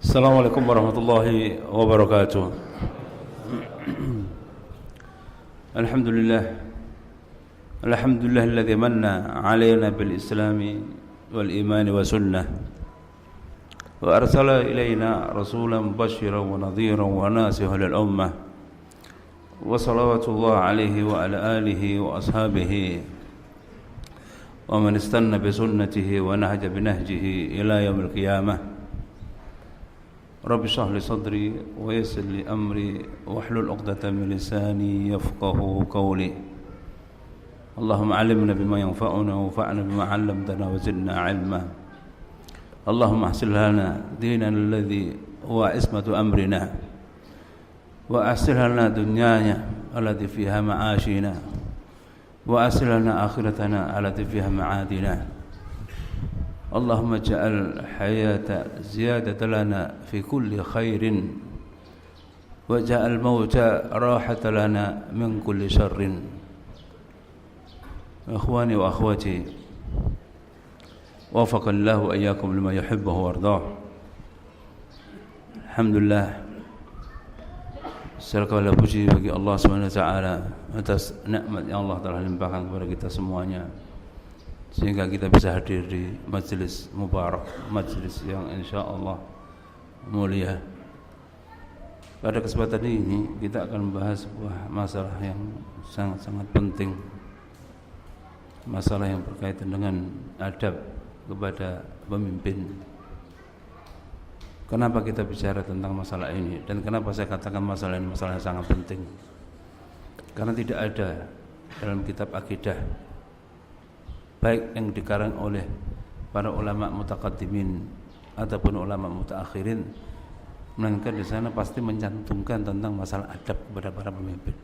Assalamualaikum warahmatullahi wabarakatuh. Alhamdulillah alladzi manna 'alaina bil islami wal imani wa sunnah wa arsala ilaina rasulan basyiran wa nadhiran wa nasihan lil ummah wa salawatullah alaihi wa ala alihi wa ashabihi wa man istanna bi sunnatihi wa nahja bi nahjihi ila yaumil qiyamah. Rabbi shrah li sadri wa yassir li amri wahlul 'uqdatam min lisani yafqahu qawli. Allahumma 'allimna bima yanfa'una wanfa'na bima 'allamtana wa zidna 'ilma. Allahumma ahsil lana dinana alladhi huwa ismatu amrina wa ahsil lana dunyana allati fiha ma'ashina wa ahsil lana akhiratana allati fiha ma'adina. اللهم اجعل الحياة زيادة لنا في كل خير واجعل الموت راحة لنا من كل شر. إخواني وأخواتي وفق الله وإياكم لما يحبه وارضاه. Alhamdulillah, segala puji bagi Allah Subhanahu wa taala atas nikmat yang Allah telah limpahkan kepada kita semuanya, sehingga kita bisa hadir di majlis mubarak, majlis yang insyaallah mulia. Pada kesempatan ini kita akan membahas sebuah masalah yang sangat-sangat penting, masalah yang berkaitan dengan adab kepada pemimpin. Kenapa kita bicara tentang masalah ini, dan kenapa saya katakan masalah ini masalah yang sangat penting? Karena tidak ada dalam kitab akidah, baik yang dikarang oleh para ulama mutaqaddimin ataupun ulama mutaakhirin, melainkan di sana pasti mencantumkan tentang masalah adab kepada para pemimpin,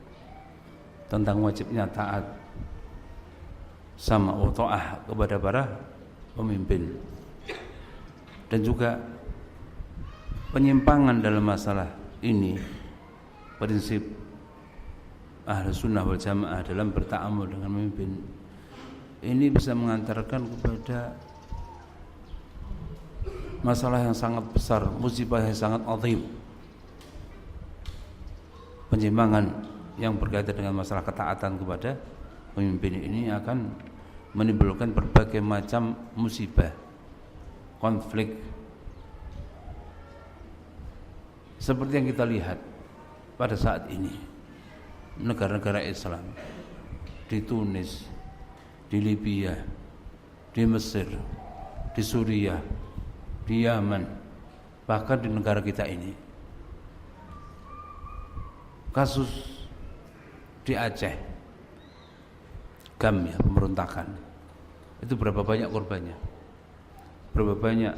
tentang wajibnya taat sama wa ta'ah kepada para pemimpin, dan juga penyimpangan dalam masalah ini. Prinsip Ahlus Sunnah wal Jamaah dalam berta'amul dengan pemimpin ini bisa mengantarkan kepada masalah yang sangat besar, musibah yang sangat azim. Penyimpangan yang berkaitan dengan masalah ketaatan kepada pemimpin ini akan menimbulkan berbagai macam musibah, konflik, seperti yang kita lihat pada saat ini negara-negara Islam di Tunis, di Libya, di Mesir, di Suriah, di Yaman, bahkan di negara kita ini. Kasus di Aceh, GAM ya, pemberontakan. Itu berapa banyak korbannya? Berapa banyak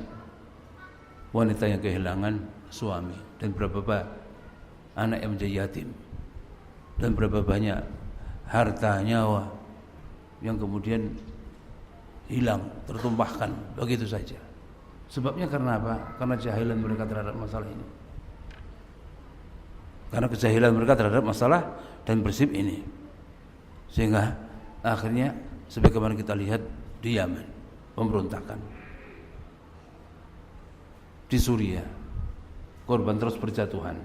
wanita yang kehilangan suami, dan berapa banyak anak yang menjadi yatim, dan berapa banyak harta nyawa yang kemudian hilang, tertumpahkan begitu saja. Sebabnya karena apa? Karena jahilan mereka terhadap masalah ini. Karena kejahilan mereka terhadap masalah dan prinsip ini, sehingga akhirnya sebagaimana kita lihat di Yaman, pemberontakan, di Suriah, korban terus berjatuhan,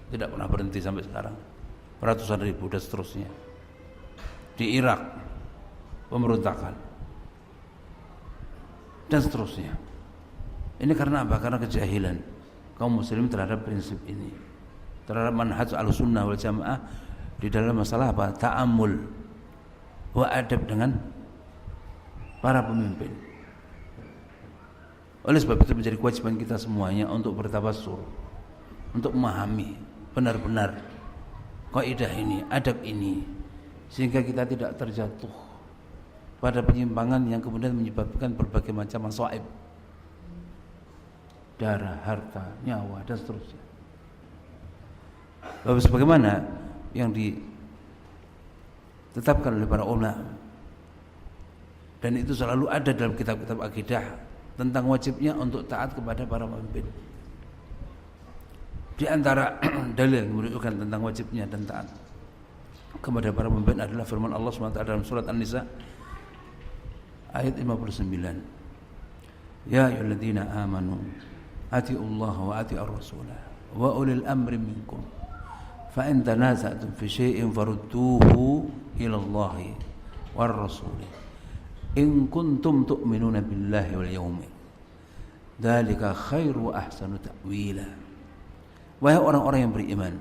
tidak pernah berhenti sampai sekarang, ratusan ribu, dan seterusnya. Di Irak, pemberontakan, dan seterusnya. Ini karena apa? Karena kejahilan kaum muslim terhadap prinsip ini, terhadap manhaj Ahlussunnah wal Jamaah di dalam masalah apa? Ta'amul wa adab dengan para pemimpin. Oleh sebab itu menjadi kewajiban kita semuanya untuk bertawasul, untuk memahami benar-benar kaidah ini, adab ini, sehingga kita tidak terjatuh pada penyimpangan yang kemudian menyebabkan berbagai macam masaib, darah, harta, nyawa, dan seterusnya. Lalu sebagaimana yang ditetapkan oleh para ulama, dan itu selalu ada dalam kitab-kitab akidah tentang wajibnya untuk taat kepada para pemimpin. Di antara dalil yang menunjukkan tentang wajibnya dan taat kepada para pemimpin adalah firman Allah SWT dalam surat An-Nisa ayat 59. Ya ayyuhalladzina amanu atiullah wa atiur rasulah wa ulil amri minkum fa in tanaza'tum fi syai'in farudduhu ila Allahi war rasul in kuntum tu'minuna billahi wal yaumil dzalika khairu wa ahsanu ta'wila. Wahai orang-orang yang beriman,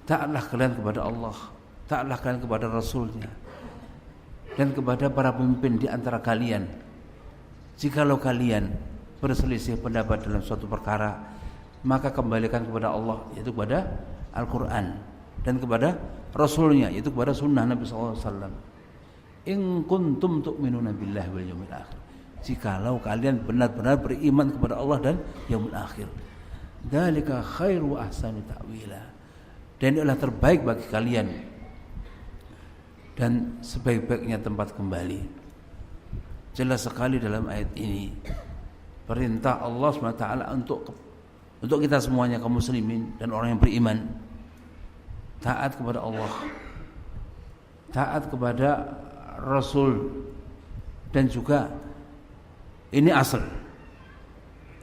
taatlah kalian kepada Allah, taatlah kalian kepada Rasulnya, dan kepada para pemimpin di antara kalian. Jikalau kalian berselisih pendapat dalam suatu perkara, maka kembalikan kepada Allah, yaitu kepada Al-Quran, dan kepada Rasulnya, yaitu kepada sunnah Nabi SAW. In kuntum tu'minuna billahi wal yaumil akhir, jikalau kalian benar-benar beriman kepada Allah dan yaumil akhir. Dzalika khairu wa ahsanu ta'wila, dan ini adalah terbaik bagi kalian dan sebaik-baiknya tempat kembali. Jelas sekali dalam ayat ini perintah Allah SWT untuk kita semuanya kaum muslimin dan orang yang beriman, taat kepada Allah, taat kepada Rasul, dan juga ini asal.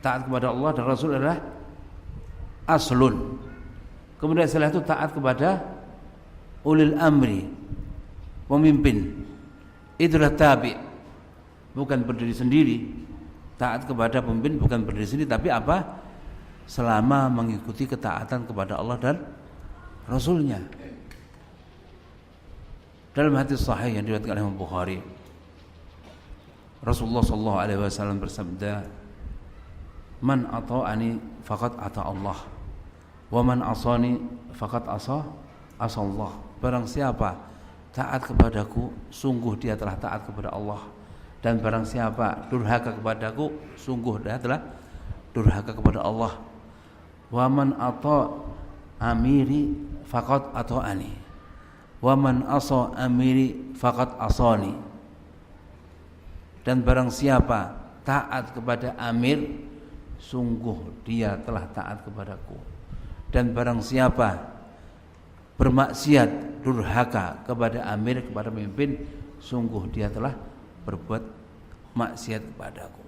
Taat kepada Allah dan Rasul adalah aslun. Kemudian setelah itu taat kepada ulil amri, pemimpin. Itulah tabi, bukan berdiri sendiri. Taat kepada pemimpin bukan berdiri sendiri, tapi apa? Selama mengikuti ketaatan kepada Allah dan Rasulnya. Dalam hadis sahih yang diriwayatkan oleh Imam Bukhari, Rasulullah sallallahu alaihi wasallam bersabda, "Man ata'ani faqad ata Allah, wa man asani faqad asa Allah." Barang siapa taat kepadaku, sungguh dia telah taat kepada Allah, dan barang siapa durhaka kepadaku, sungguh dia telah durhaka kepada Allah. Wa man ata amiri faqad ata'ani, wa man asa amiri faqad asani. Dan barang siapa taat kepada amir, sungguh dia telah taat kepadaku. Dan barang siapa bermaksiat, durhaka kepada amir, kepada pemimpin, sungguh dia telah berbuat maksiat kepadaku.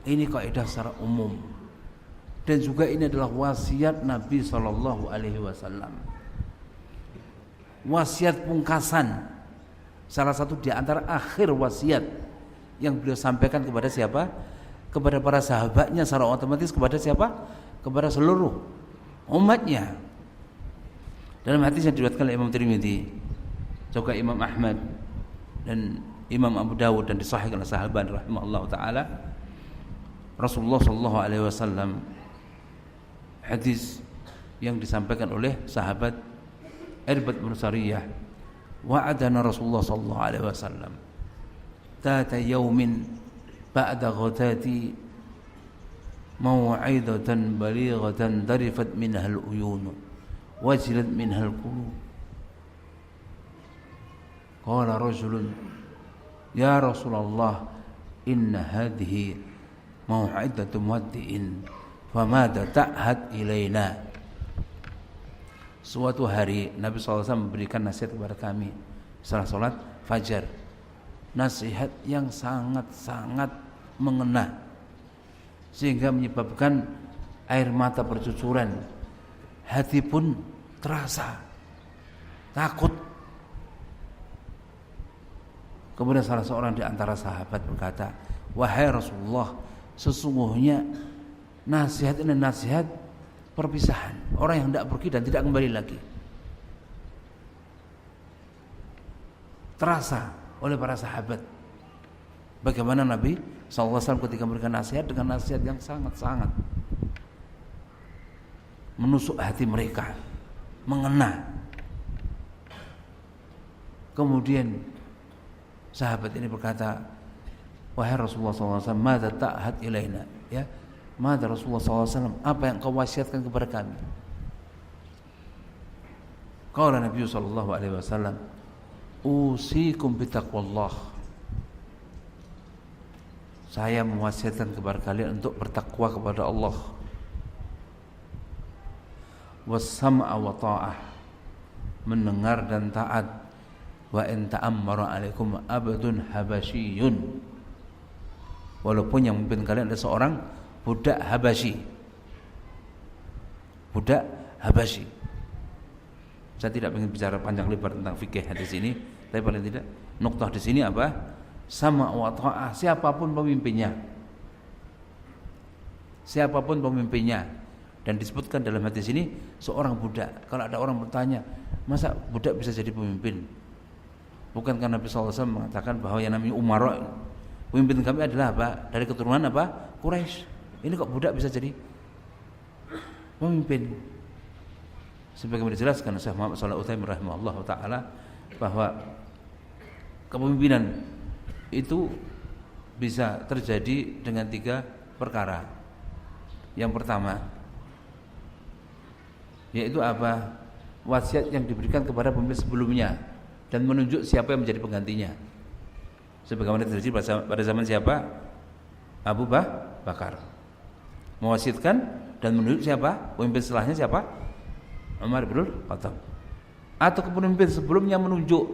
Ini kaidah secara umum, dan juga ini adalah wasiat Nabi SAW. Wasiat pungkasan, salah satu di antara akhir wasiat yang beliau sampaikan kepada siapa? Kepada para sahabatnya, secara otomatis kepada siapa? Kepada seluruh umatnya. Dalam hadis yang diriwayatkan oleh Imam Tirmidzi, juga Imam Ahmad dan Imam Abu Dawud, dan disahihkan oleh sahabat rahimahullah taala, Rasulullah sallallahu alaihi wasallam, hadis yang disampaikan oleh sahabat Irbad bin Sariyah, wa'adana Rasulullah sallallahu alaihi wasallam ذات يوم بعد غداة موعظة بليغة ذرفت منها العيون وجلت منها القلوب. قال رجل يا رسول الله إن هذه موعظة مودع فماذا تعهد إلينا. Suatu hari Nabi SAW memberikan nasihat kepada kami setelah sholat fajar, nasihat yang sangat-sangat mengena, sehingga menyebabkan air mata bercucuran, hati pun terasa takut. Kemudian salah seorang di antara sahabat berkata, wahai Rasulullah, sesungguhnya nasihat ini nasihat perpisahan, orang yang tidak pergi dan tidak kembali lagi. Terasa oleh para sahabat bagaimana Nabi SAW ketika memberikan nasihat dengan nasihat yang sangat-sangat menusuk hati mereka, mengena. Kemudian sahabat ini berkata, wahai Rasulullah SAW, madza ta'had ilaina, ya, madza Rasulullah SAW, apa yang kau wasiatkan kepada kami? Qala Nabi sallallahu alaihi wasallam, usikum bitaqwallah, saya mewasiatkan kepada kalian untuk bertakwa kepada Allah, wassam'a wa ta'ah, mendengar dan taat, wa in ta'ammara alaikum abdun habasyiyun, walaupun yang memimpin kalian adalah seorang budak Habasyi. Budak Habasyi. Saya tidak ingin bicara panjang lebar tentang fikih hadis ini, tapi paling tidak nuktah di sini apa? Sama wa ta'ah, siapapun pemimpinnya. Siapapun pemimpinnya. Dan disebutkan dalam hadis ini seorang budak. Kalau ada orang bertanya, masa budak bisa jadi pemimpin? Bukankah Nabi SAW mengatakan bahwa yang namanya umara, pemimpin kami adalah apa? Dari keturunan apa? Quraisy. Ini kok budak bisa jadi pemimpin? Sebagaimana dijelaskan Syekh Muhammad Shalih Utsaimin rahimahullah taala bahwa kepemimpinan itu bisa terjadi dengan 3 perkara. Yang pertama yaitu apa? Wasiat yang diberikan kepada pemimpin sebelumnya dan menunjuk siapa yang menjadi penggantinya. Sebagaimana terjadi pada zaman siapa? Abu Bakar. Mewasiatkan dan menunjuk siapa? Pemimpin setelahnya siapa? Umar bin Khattab. Atau pemimpin sebelumnya menunjuk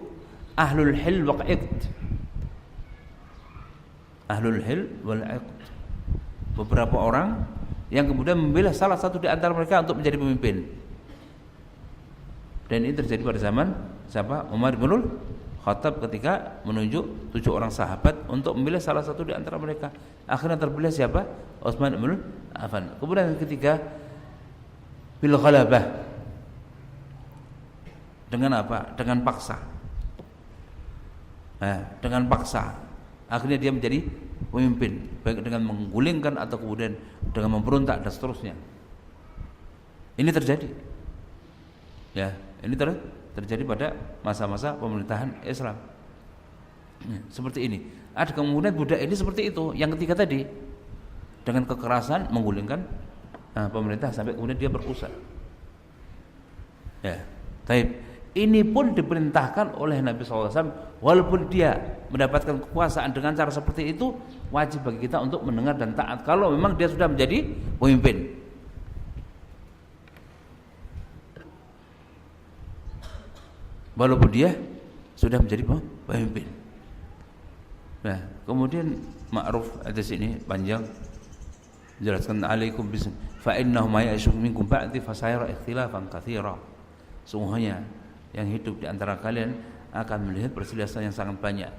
ahlul hil wal 'aqd. Ahlul hil wal 'aqd. Beberapa orang yang kemudian memilih salah satu di antara mereka untuk menjadi pemimpin. Dan ini terjadi pada zaman siapa? Umar bin Khattab ketika menunjuk 7 orang sahabat untuk memilih salah satu di antara mereka. Akhirnya terpilih siapa? Utsman bin Affan. Kemudian yang ketiga bil ghalabah. Dengan apa? Dengan paksa. Dengan paksa. Akhirnya dia menjadi pemimpin, baik dengan menggulingkan atau kemudian dengan memberontak dan seterusnya. Ini terjadi. Ya, ini terjadi pada masa-masa pemerintahan Islam. Seperti ini. Ada kemudian budak ini seperti itu. Yang ketiga tadi dengan kekerasan menggulingkan pemerintah sampai kemudian dia berpusat. Ya, taib. Ini pun diperintahkan oleh Nabi SAW. Walaupun dia mendapatkan kekuasaan dengan cara seperti itu, wajib bagi kita untuk mendengar dan taat kalau memang dia sudah menjadi pemimpin. Walaupun dia sudah menjadi pemimpin. Nah, kemudian ma'ruf hadis ini panjang, jelaskan alaikum bism fa innahu ma ya'ishu minkum ba'di fa sayara ikhtilafan katsira. Sungguhnya yang hidup di antara kalian akan melihat perselisihan yang sangat banyak.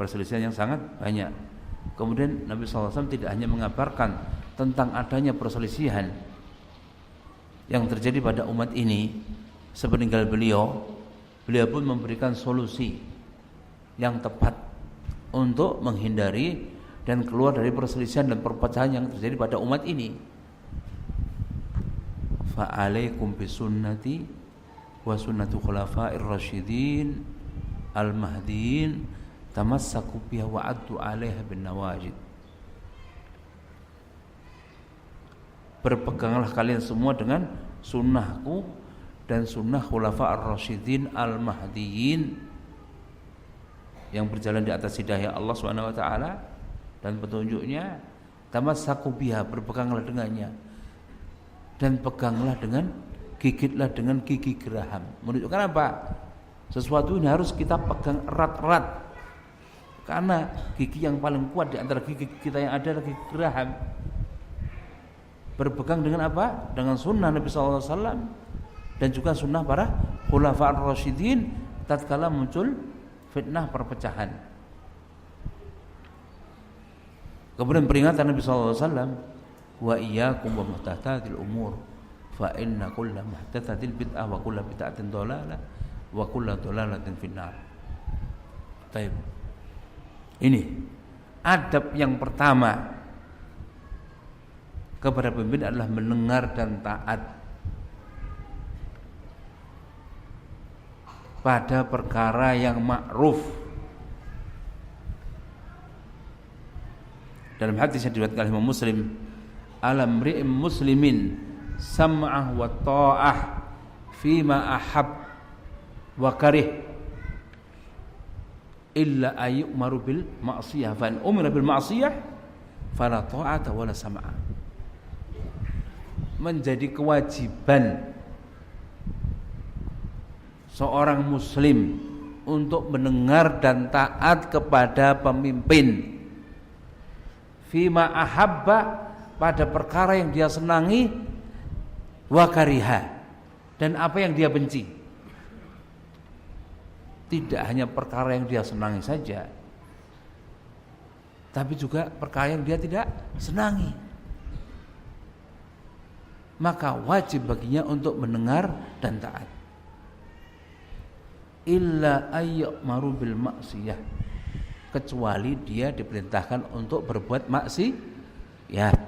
Perselisihan yang sangat banyak. Kemudian Nabi SAW tidak hanya mengabarkan tentang adanya perselisihan yang terjadi pada umat ini sepeninggal beliau pun memberikan solusi yang tepat untuk menghindari dan keluar dari perselisihan dan perpecahan yang terjadi pada umat ini. Fa'alaikum bisunnati wa sunnatu khulafa'ir rasyidin al-mahdiin tamassaku biha wa addu 'alaiha bin nawajid. Berpeganglah kalian semua dengan sunnahku dan sunnah khulafa'ir rasyidin al-mahdiin yang berjalan di atas hidayah Allah Subhanahu wa taala dan petunjuknya. Tamassaku biha, berpeganglah dengannya dan peganglah dengan gigitlah dengan gigi geraham. Menunjukkan apa? Sesuatu ini harus kita pegang erat-erat. Karena gigi yang paling kuat di antara gigi kita yang ada adalah gigi geraham. Berpegang dengan apa? Dengan sunnah Nabi SAW dan juga sunnah para khulafa'ur rasyidin tatkala muncul fitnah perpecahan. Kemudian peringatan Nabi SAW, wa iyyakum wa muhdatsatil umur fa inna kulla muhdatsatin bid'ah wa kulla bid'atin dhalalah wa kulla dhalalatin finnar. Baik. Ini adab yang pertama kepada pemimpin adalah mendengar dan taat pada perkara yang ma'ruf. Dalam hadis yang diriwayatkan oleh Imam Muslim, alam ri'im muslimin sam'ah wa ta'ah fima ahab wa karih illa ayyumaru bil ma'siyah fa in umira bil ma'siyah fala ta'ata wala sam'a. Menjadi kewajiban seorang muslim untuk mendengar dan taat kepada pemimpin fima ahabba, pada perkara yang dia senangi, wa kariha, dan apa yang dia benci. Tidak hanya perkara yang dia senangi saja, tapi juga perkara yang dia tidak senangi. Maka wajib baginya untuk mendengar dan taat. Illa ayyamaru bil maksiyah, kecuali dia diperintahkan untuk berbuat maksiat.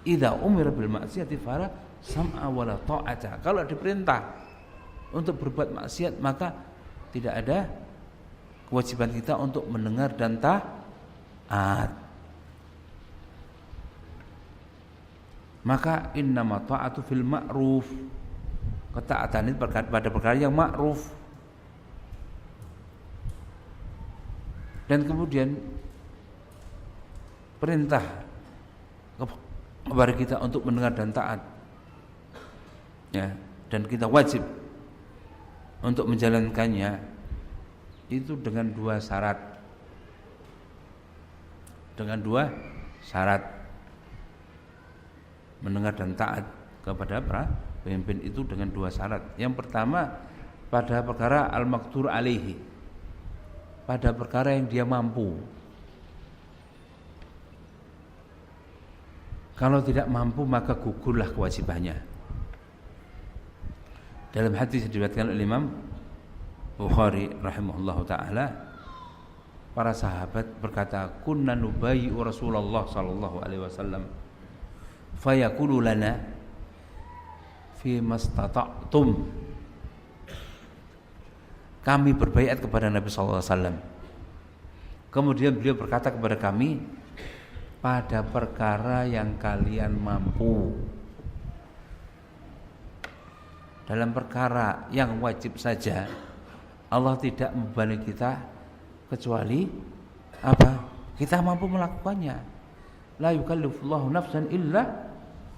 Idza umira bil maksiyati fala sam'a wala ta'ata. Kalau diperintah untuk berbuat maksiat, maka tidak ada kewajiban kita untuk mendengar dan taat. Maka innama ta'atu fil ma'ruf, ketaatan itu pada perkara yang ma'ruf. Dan kemudian perintah kepada kita untuk mendengar dan taat, ya, dan kita wajib untuk menjalankannya itu dengan dua syarat. Dengan dua syarat. Mendengar dan taat kepada para pemimpin itu dengan dua syarat. Yang pertama, pada perkara al-maqdur alaihi, pada perkara yang dia mampu. Kalau tidak mampu maka gugurlah kewajibannya. Dalam hadis diriwayatkan oleh Imam Bukhari rahimahullahu taala, para sahabat berkata, kunna nubayyi'u Rasulullah sallallahu alaihi wasallam fayaqulu lana fi mastata'tum. Kami berbaiat kepada Nabi sallallahu alaihi wasallam. Kemudian beliau berkata kepada kami, pada perkara yang kalian mampu. Dalam perkara yang wajib saja Allah tidak membebani kita kecuali apa? Kita mampu melakukannya. La yukallifullahu nafsan illa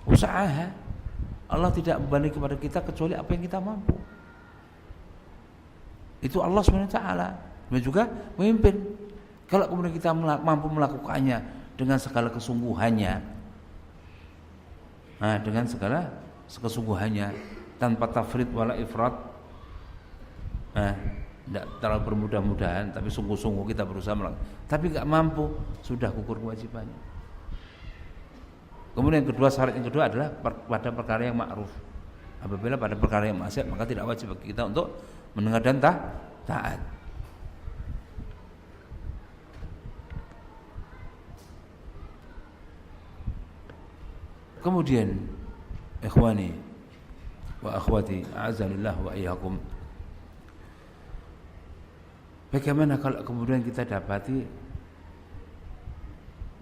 usahaha. Allah tidak membebani kepada kita kecuali apa yang kita mampu. Itu Allah SWT. Dan juga memimpin. Kalau kemudian kita mampu melakukannya dengan segala kesungguhannya, dengan segala kesungguhannya, tanpa tafrid wala ifrat, tidak terlalu bermudah-mudahan, tapi sungguh-sungguh kita berusaha melakukan. Tapi nggak mampu, sudah gugur kewajibannya. Kemudian yang kedua, syarat yang kedua adalah pada perkara yang ma'ruf. Apabila pada perkara yang maksiat, maka tidak wajib bagi kita untuk mendengar dan taat. Kemudian ikhwani wa akhwati a'azzanillah wa iyyakum, bagaimana kalau kemudian kita dapati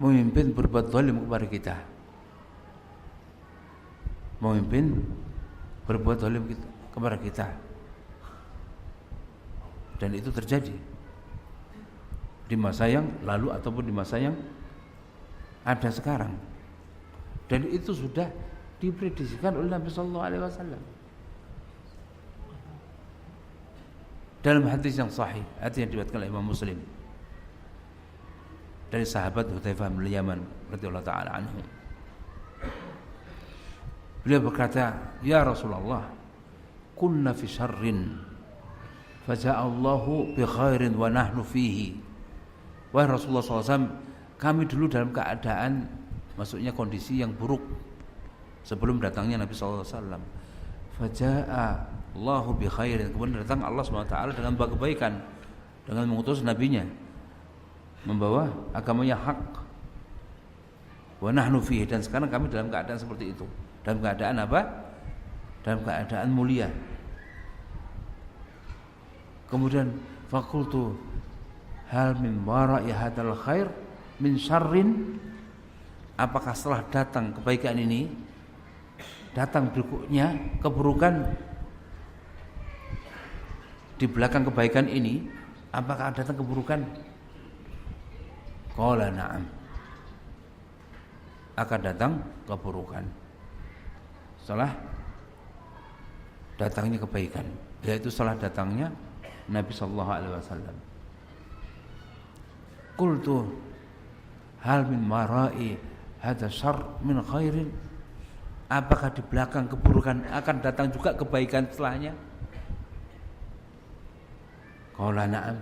memimpin berbuat zalim kepada kita, memimpin berbuat zalim kepada kita, dan itu terjadi di masa yang lalu ataupun di masa yang ada sekarang. Dan itu sudah diprediksikan oleh Nabi sallallahu alaihi wasallam. Dalam hadis yang sahih, hadis yang diriwayatkan oleh Imam Muslim dari sahabat Hudzaifah bin Yaman radhiyallahu taala anhu. Beliau berkata, "Ya Rasulullah, kunna fi syarrin faja'allahu bi khairin wa nahnu fihi." Wahai Rasulullah SAW, kami dulu dalam keadaan, maksudnya kondisi yang buruk sebelum datangnya Nabi sallallahu alaihi wasallam. Faja'a Allahu bi khairin, kemudian datang Allah SWT dengan kebaikan, dengan mengutus nabinya membawa agamanya hak. Wa nahnu fihi, dan sekarang kami dalam keadaan seperti itu. Dalam keadaan apa? Dalam keadaan mulia. Kemudian faqultu hal min wara'i hadzal khair min syarrin, apakah setelah datang kebaikan ini datang berikutnya keburukan di belakang kebaikan ini, apakah datang keburukan? Qala na'am, akan datang keburukan setelah datangnya kebaikan, yaitu setelah datangnya Nabi sallallahu alaihi wasallam. Qultu hal min wara'i hadza syarr min khairin, apakah di belakang keburukan akan datang juga kebaikan setelahnya? Qala na'am,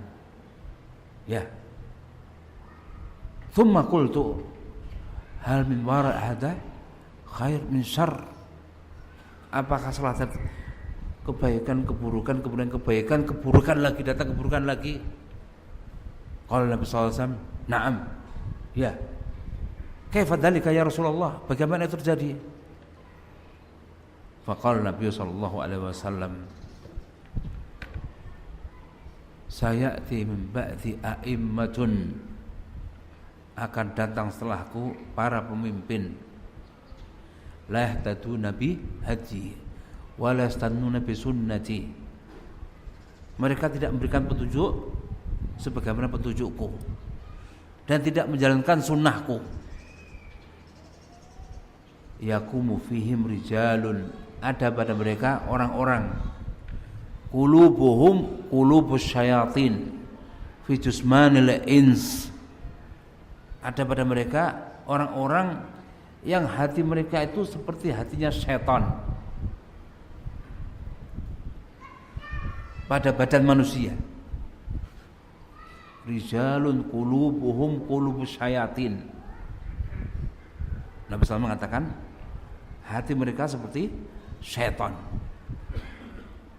ya. Thumma qultu hal min wara' hadza khair min syarr, apakah setelah kebaikan keburukan kemudian kebaikan keburukan lagi datang keburukan lagi? Qala Nabi sallallahu alaihi wasallam, na'am, ya. Kaifa dzalika ya Rasulullah, bagaimana itu terjadi? Faqala Nabi sallallahu alaihi wasallam, sayati min ba'di a'immatun, akan datang setelahku para pemimpin, la yahtaduna bi hadi wa la yastannuna bi sunnati, mereka tidak memberikan petunjuk sebagaimana petunjukku dan tidak menjalankan sunnahku. Yaqumu fihim rijalun, ada pada mereka orang-orang, qulubuhum qulubus syayatin fi jusmanil ins, ada pada mereka orang-orang yang hati mereka itu seperti hatinya setan pada badan manusia. Rijalun qulubuhum qulubus syayatin, Nabi SAW mengatakan hati mereka seperti setan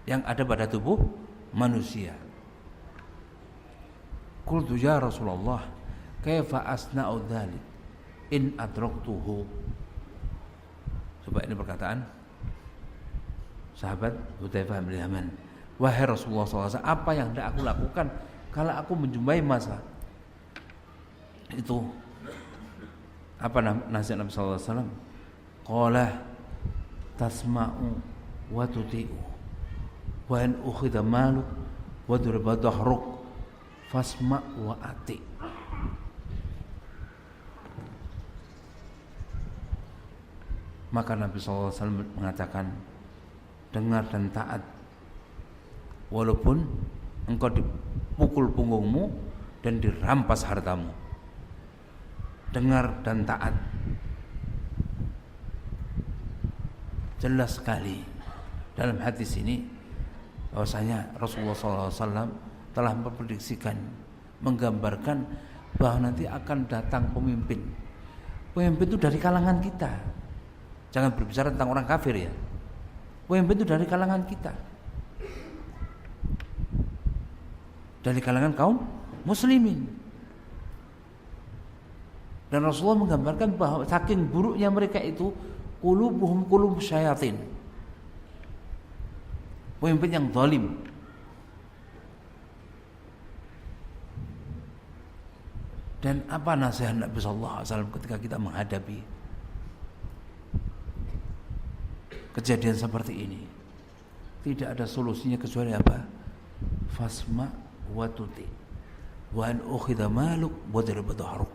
yang ada pada tubuh manusia. Qultu ya Rasulullah, kaifa asna'u dzalik in adraktuhu. Coba ini perkataan sahabat Hudzaifah bin Yaman. Wahai Rasulullah SAW, apa yang hendak aku lakukan kalau aku menjumpai masa itu? Apa nasihat Nabi SAW? Qala tasma'u wa tuti'u wa in ukhidha maluk wa duriba dhahruk fasma' wa ati'. Maka Nabi SAW mengatakan, dengar dan taat walaupun engkau dipukul punggungmu dan dirampas hartamu. Dengar dan taat. Jelas sekali dalam hadis ini bahwasanya Rasulullah SAW telah memprediksikan, menggambarkan bahwa nanti akan datang pemimpin. Pemimpin itu dari kalangan kita. Jangan berbicara tentang orang kafir ya. Pemimpin itu dari kalangan kita, dari kalangan kaum muslimin. Dan Rasulullah menggambarkan bahwa saking buruknya mereka itu, qulubuhum qulubus syayatin, pemimpin yang zalim. Dan apa nasihat Nabi sallallahu alaihi wasallam ketika kita menghadapi kejadian seperti ini? Tidak ada solusinya kecuali apa? Fasma wa tuti wa an ukhidha maluk wa duriba dhahruk.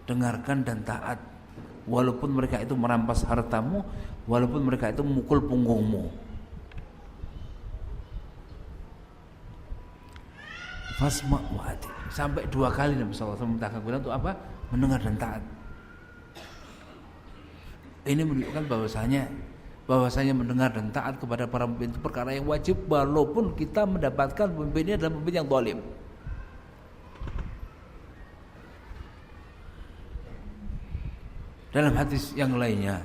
Dengarkan dan taat walaupun mereka itu merampas hartamu, walaupun mereka itu memukul punggungmu. Fasma wa ati. Sampai 2 kali Nabi SAW memerintahkan kita untuk apa? Mendengar dan taat. Ini menunjukkan bahwasanya mendengar dan taat kepada para pemimpin itu perkara yang wajib, walaupun kita mendapatkan pemimpinnya adalah pemimpin yang zalim. Dalam hadis yang lainnya,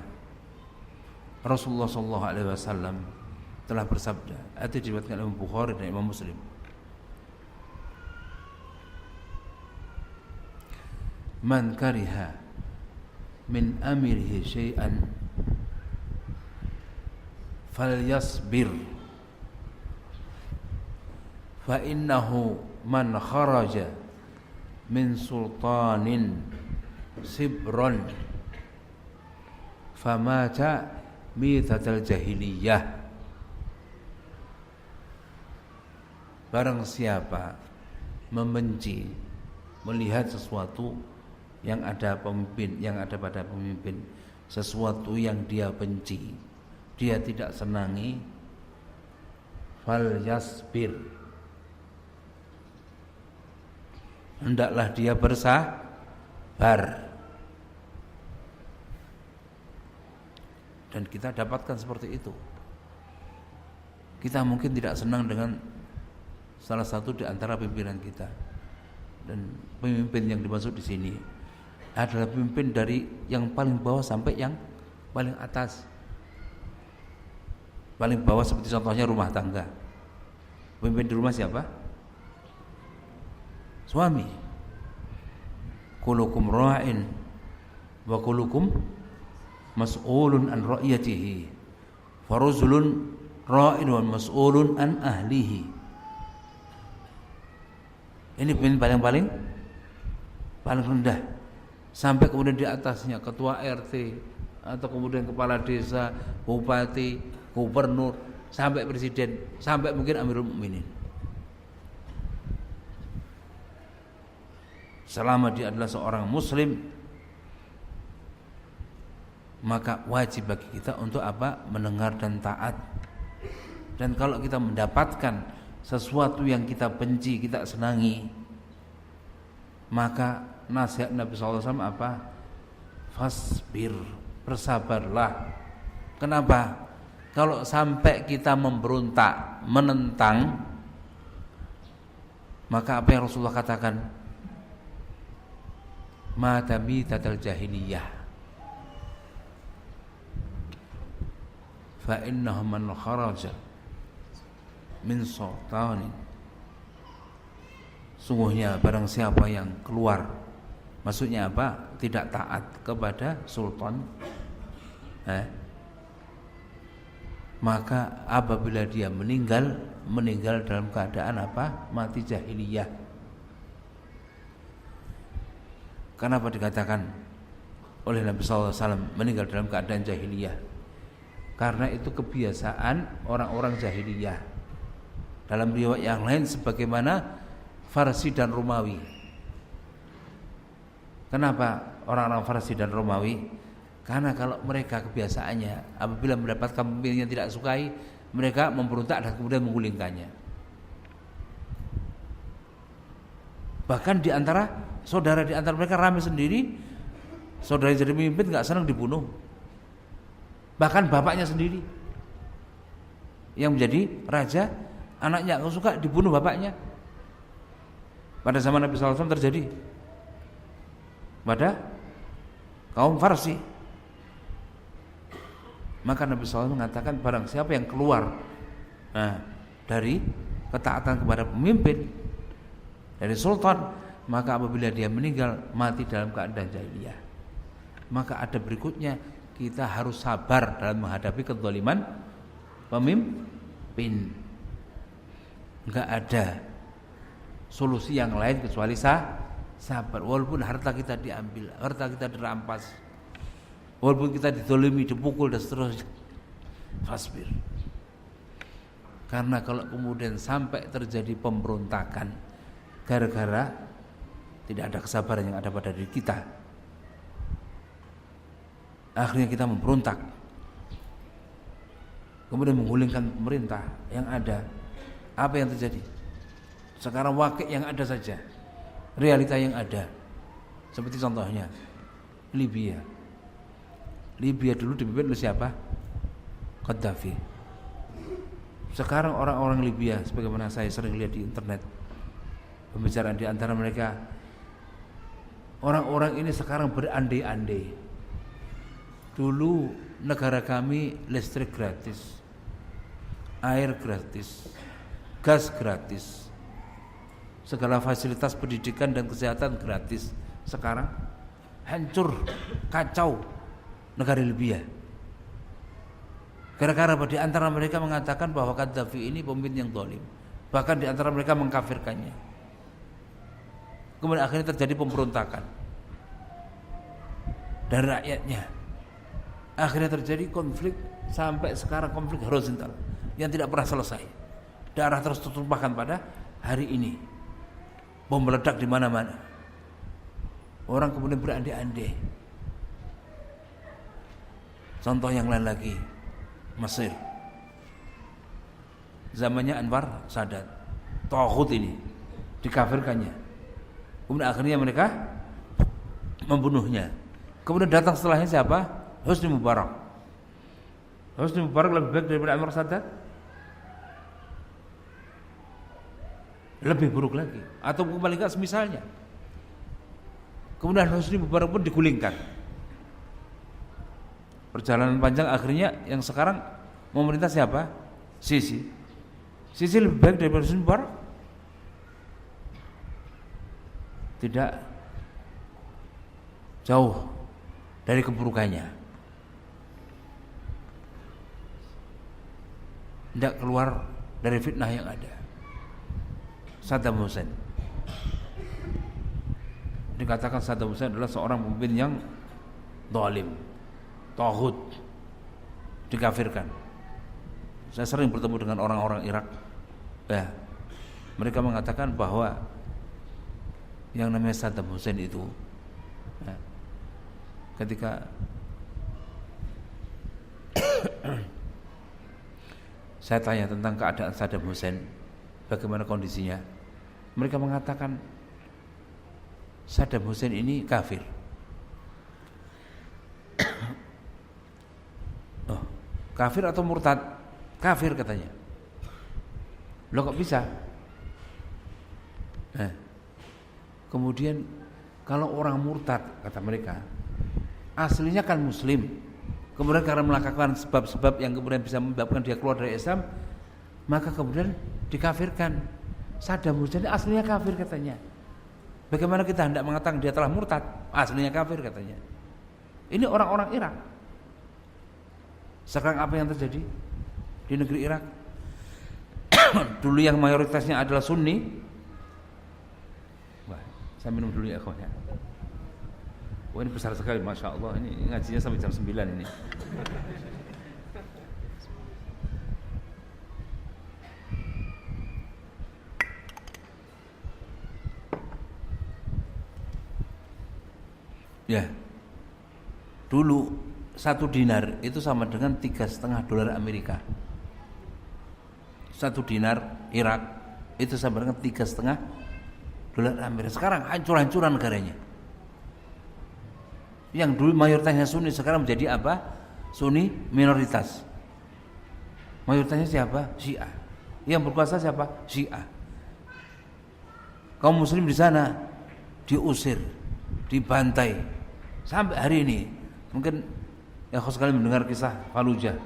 Rasulullah SAW telah bersabda, itu diriwayatkan oleh Bukhari dan Imam Muslim, man kariha min amirihi syai'an falyasbir fa innahu man kharaja min sultanin sibron famata mitatal jahiliyah. Barang siapa membenci melihat sesuatu yang ada pada pemimpin, sesuatu yang dia benci, dia tidak senangi, fal yasbir, hendaklah dia sabar. Dan kita dapatkan seperti itu. Kita mungkin tidak senang dengan salah satu di antara pimpinan kita. Dan pemimpin yang dimaksud di sini adalah pemimpin dari yang paling bawah sampai yang paling atas. Paling bawah seperti contohnya rumah tangga. Pemimpin di rumah siapa? Suami. Kullukum ra'in wa kullukum mas'ulun an ra'iyatihi. Faruzulun ra'in wa mas'ulun an ahlihi. Ini paling rendah. Sampai kemudian di atasnya ketua RT atau kemudian kepala desa, bupati, gubernur, sampai presiden, sampai mungkin Amirul Mukminin. Selama dia adalah seorang muslim, maka wajib bagi kita untuk apa? Mendengar dan taat. Dan kalau kita mendapatkan sesuatu yang kita benci, kita senangi, maka nasihat Nabi SAW apa? Fasbir, bersabarlah. Kenapa? Kalau sampai kita memberontak, menentang, maka apa yang Rasulullah katakan? Ma tamitatal jahiliyah fa innahu man kharaja min sultanin. Sungguhnya barang siapa yang keluar, maksudnya apa? Tidak taat kepada sultan, maka apabila dia meninggal dalam keadaan apa? Mati jahiliyah. Kenapa dikatakan oleh Nabi SAW meninggal dalam keadaan jahiliyah? Karena itu kebiasaan orang-orang jahiliyah. Dalam riwayat yang lain sebagaimana Farsi dan Romawi. Kenapa orang-orang Farsi dan Romawi? Karena kalau mereka kebiasaannya apabila mendapatkan pemimpin yang tidak sukai, mereka memberontak dan kemudian menggulingkannya. Bahkan di antara saudara di antara mereka ramai sendiri, saudara yang jadi pemimpin nggak senang dibunuh. Bahkan bapaknya sendiri yang menjadi raja, anaknya nggak suka dibunuh bapaknya. Pada zaman Nabi SAW terjadi pada kaum Farsi. Maka Nabi SAW mengatakan barang siapa yang keluar dari ketaatan kepada pemimpin, dari sultan, maka apabila dia meninggal mati dalam keadaan jahiliyah, maka ada berikutnya, kita harus sabar dalam menghadapi kezaliman pemimpin. Enggak ada solusi yang lain kecuali sabar. Walaupun harta kita diambil, harta kita dirampas, walaupun kita dizalimi, dipukul dan seterusnya, fasbir. Karena kalau kemudian sampai terjadi pemberontakan gara-gara tidak ada kesabaran yang ada pada diri kita, akhirnya kita memberontak, kemudian menggulingkan pemerintah yang ada. Apa yang terjadi? Sekarang wakil yang ada saja, realita yang ada. Seperti contohnya Libya. Libya dulu dipimpin oleh siapa? Gaddafi. Sekarang orang-orang Libya, sebagaimana saya sering lihat di internet, pembicaraan di antara mereka, orang-orang ini sekarang berandai-andai. Dulu negara kami listrik gratis, air gratis, gas gratis, segala fasilitas pendidikan dan kesehatan gratis. Sekarang hancur, kacau negara Libya. Gara-gara di antara mereka mengatakan bahwa Gaddafi ini pemimpin yang zalim. Bahkan di antara mereka mengkafirkannya. Kemudian akhirnya terjadi pemberontakan dari rakyatnya. Akhirnya terjadi konflik sampai sekarang, konflik horizontal yang tidak pernah selesai. Darah terus tertumpahkan pada hari ini. Bom meledak di mana-mana. Orang kemudian berandai-andai. Contoh yang lain lagi, Mesir. Zamannya Anwar Sadat, Taghut ini dikafirkannya. Kemudian akhirnya mereka membunuhnya. Kemudian datang setelahnya siapa? Husni Mubarak. Husni Mubarak lebih baik daripada Anwar Sadat? Lebih buruk lagi. Atau paling enggak semisalnya. Kemudian Husni Mubarak pun digulingkan. Perjalanan panjang akhirnya yang sekarang memerintah siapa? Sisi. Sisi lebih baik daripada Husni Mubarak? Tidak jauh dari keburukannya. Tidak keluar dari fitnah yang ada. Saddam Hussein. Dikatakan Saddam Hussein adalah seorang pemimpin yang zalim, tauhid, dikafirkan. Saya sering bertemu dengan orang-orang Irak. Ya, mereka mengatakan bahwa yang namanya Saddam Hussein itu, ya, ketika saya tanya tentang keadaan Saddam Hussein, bagaimana kondisinya, mereka mengatakan Saddam Hussein ini kafir. Oh, kafir atau murtad? Kafir katanya. Loh kok bisa? Kemudian kalau orang murtad, kata mereka, aslinya kan muslim. Kemudian karena melakukan sebab-sebab yang kemudian bisa menyebabkan dia keluar dari Islam, maka kemudian dikafirkan. Saddam Hussein aslinya kafir katanya. Bagaimana kita hendak mengatakan dia telah murtad? Aslinya kafir katanya. Ini orang-orang Irak. Sekarang apa yang terjadi di negeri Irak? Dulu yang mayoritasnya adalah Sunni. Wah, saya minum dulu ya kawan. Wah, ini besar sekali, Masya Allah. Ini ngajinya sampai jam 9 ini. Ya, dulu 1 dinar itu sama dengan 3,5 dolar Amerika. 1 dinar Irak itu sama dengan 3,5 dolar Amerika. Sekarang hancur-hancuran negaranya. Yang dulu mayoritasnya Sunni sekarang menjadi apa? Sunni minoritas. Mayoritasnya siapa? Syiah. Yang berkuasa siapa? Syiah. Kaum muslim di sana diusir, dibantai sampai hari ini. Mungkin ya kau sekali mendengar kisah Fallujah.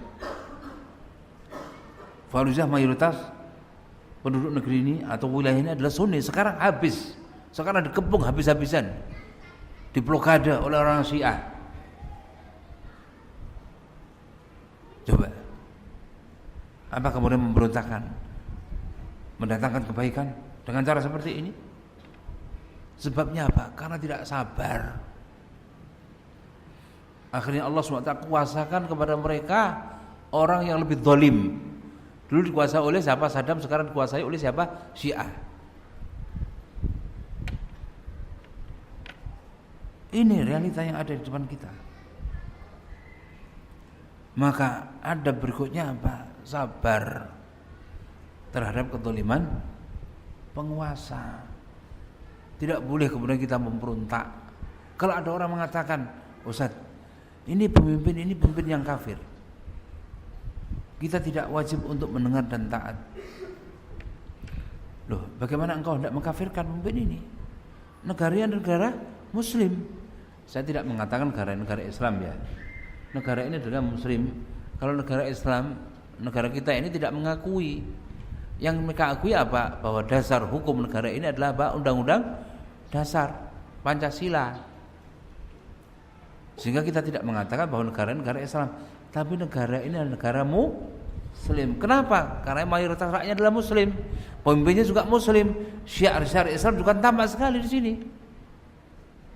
Fallujah mayoritas penduduk negeri ini atau wilayah ini adalah Sunni. Sekarang habis. Sekarang dikepung habis-habisan. Diblokade oleh orang Syiah. Coba. Apa kemudian memberontakkan? Mendatangkan kebaikan dengan cara seperti ini? Sebabnya apa? Karena tidak sabar. Akhirnya Allah SWT kuasakan kepada mereka orang yang lebih zalim. Dulu dikuasai oleh siapa? Saddam. Sekarang dikuasai oleh siapa? Syiah. Ini realita yang ada di depan kita. Maka ada berikutnya apa? Sabar terhadap kezaliman penguasa. Tidak boleh kemudian kita memberontak. Kalau ada orang mengatakan, Ustaz, ini pemimpin yang kafir, kita tidak wajib untuk mendengar dan taat. Loh, bagaimana engkau hendak mengkafirkan pemimpin ini? Negaranya negara Muslim. Saya tidak mengatakan negara Islam ya. Negara ini adalah Muslim. Kalau negara Islam, negara kita ini tidak mengakui. Yang mereka akui apa? Bahwa dasar hukum negara ini adalah apa? Undang-undang dasar Pancasila. Sehingga kita tidak mengatakan bahwa negara Islam, tapi negara ini adalah negara Muslim. Kenapa? Karena mayoritas rakyatnya adalah Muslim, pemimpinnya juga Muslim. Syiar-syiar Islam juga tampak sekali di sini.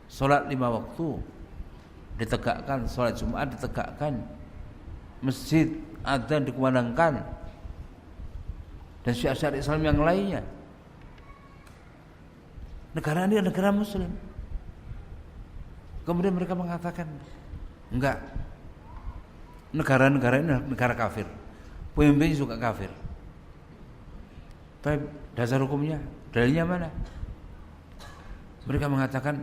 Salat 5 waktu ditegakkan, salat Jumat ditegakkan, masjid adzan dikumandangkan, dan syiar-syiar Islam yang lainnya. Negara ini adalah negara Muslim. Kemudian mereka mengatakan, enggak, negara-negara ini negara kafir, pemimpinnya juga kafir. Tapi dasar hukumnya, dalilnya mana? Mereka mengatakan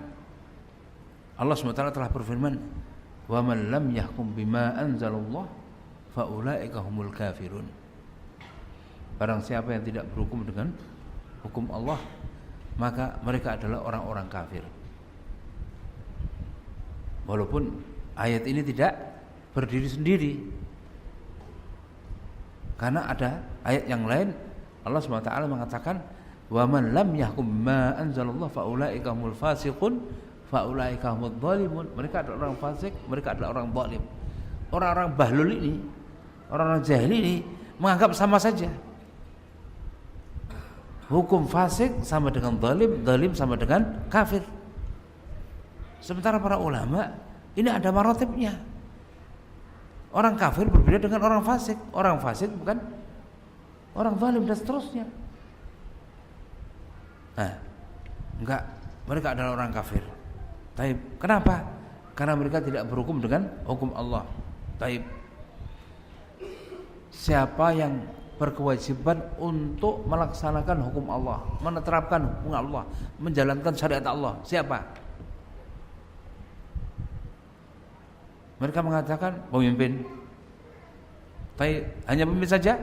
Allah SWT telah berfirman, "Wa man lam yahkum bima anzalallah fa ulaika humul kafirun." Barang siapa yang tidak berhukum dengan hukum Allah, maka mereka adalah orang-orang kafir. Walaupun ayat ini tidak berdiri sendiri, karena ada ayat yang lain Allah SWT mengatakan, "Wa man lam yahkum ma anzalallah fa ulaika humul fasiqun fa ulaika humudz zalimun." Mereka adalah orang fasik, mereka adalah orang zalim. Orang-orang bahlul ini, orang-orang jahil ini menganggap sama saja. Hukum fasik sama dengan zalim, zalim sama dengan kafir. Sementara para ulama ini ada maratibnya. Orang kafir berbeda dengan orang fasik. Orang fasik bukan orang zalim dan seterusnya. Nah, enggak, mereka adalah orang kafir. Taib. Kenapa? Karena mereka tidak berhukum dengan hukum Allah. Taib. Siapa yang berkewajiban untuk melaksanakan hukum Allah, menerapkan hukum Allah, menjalankan syariat Allah? Siapa? Mereka mengatakan pemimpin. Taib. Hanya pemimpin saja?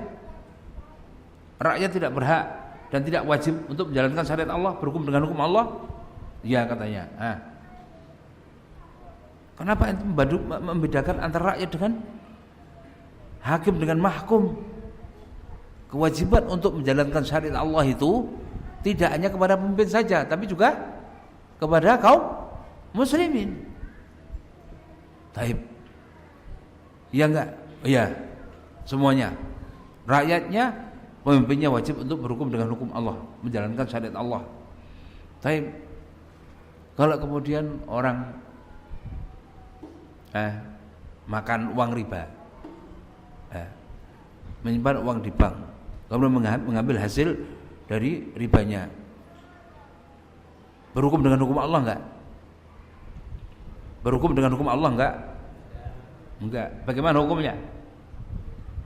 Rakyat tidak berhak dan tidak wajib untuk menjalankan syariat Allah, berhukum dengan hukum Allah? Ya, katanya. Kenapa itu membedakan antara rakyat dengan hakim dengan mahkum? Kewajiban untuk menjalankan syariat Allah itu tidak hanya kepada pemimpin saja, tapi juga kepada kaum muslimin. Taib. Iya enggak? Iya. Semuanya. Rakyatnya, pemimpinnya wajib untuk berhukum dengan hukum Allah, menjalankan syariat Allah. Taib. Kalau kemudian orang makan uang riba, menyimpan uang di bank, kemudian mengambil hasil dari ribanya, berhukum dengan hukum Allah enggak? Berhukum dengan hukum Allah enggak? Enggak. Bagaimana hukumnya?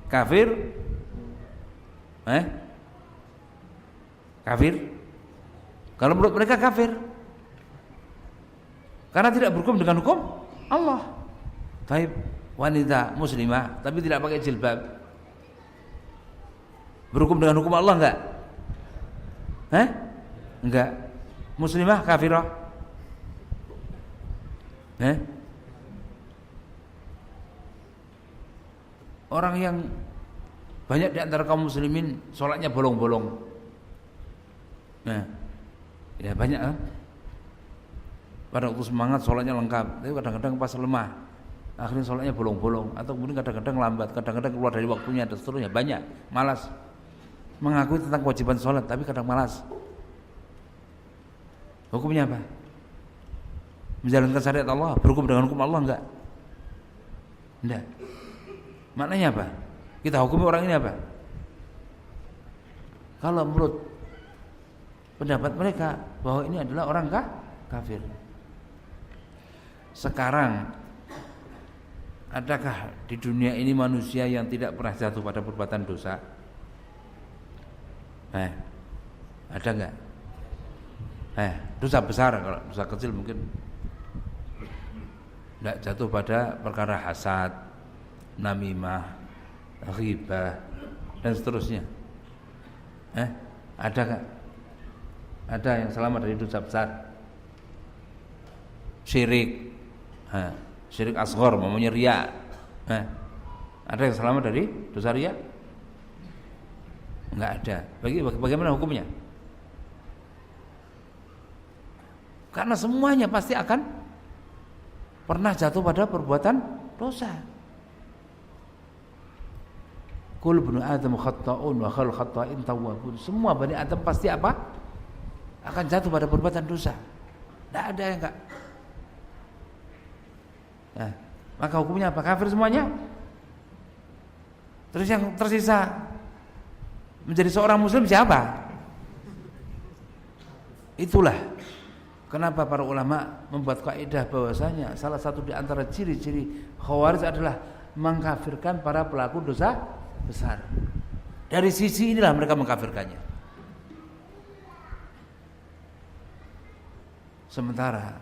Kafir? Kafir? Kalau menurut mereka kafir, karena tidak berhukum dengan hukum Allah. Taib. Wanita muslimah tapi tidak pakai jilbab, berhukum dengan hukum Allah enggak? Enggak. Muslimah kafirah? Orang yang banyak di antara kaum muslimin sholatnya bolong-bolong. Ya banyak kan? Pada waktu semangat sholatnya lengkap, tapi kadang-kadang pas lemah akhirnya sholatnya bolong-bolong, atau kemudian kadang-kadang lambat, kadang-kadang keluar dari waktunya dan seterusnya. Banyak malas, mengakui tentang kewajiban sholat tapi kadang malas. Hukumnya apa? Menjalankan syariat Allah, berhukum dengan hukum Allah enggak? Enggak. Maknanya apa? Kita hukumi orang ini apa? Kalau menurut pendapat mereka bahwa ini adalah orang kafir. Sekarang adakah di dunia ini manusia yang tidak pernah jatuh pada perbuatan dosa? Ada enggak? Dosa besar, kalau dosa kecil mungkin tidak jatuh pada perkara hasad, namimah, ghibah dan seterusnya. Ada enggak? Ada yang selamat dari dosa besar? Syirik, syirik asghar, namanya riya. Ada yang selamat dari dosa riya? Enggak ada. Bagaimana hukumnya? Karena semuanya pasti akan pernah jatuh pada perbuatan dosa. Kul ibnu Adam khata'un wa khal khata'in tawwabun. Semua Bani Adam pasti apa? Akan jatuh pada perbuatan dosa. Tidak ada yang enggak. Maka hukumnya apa? Kafir semuanya. Terus yang tersisa menjadi seorang muslim siapa? Itulah kenapa para ulama membuat kaidah bahwasanya salah satu di antara ciri-ciri Khawarij adalah mengkafirkan para pelaku dosa besar. Dari sisi inilah mereka mengkafirkannya. Sementara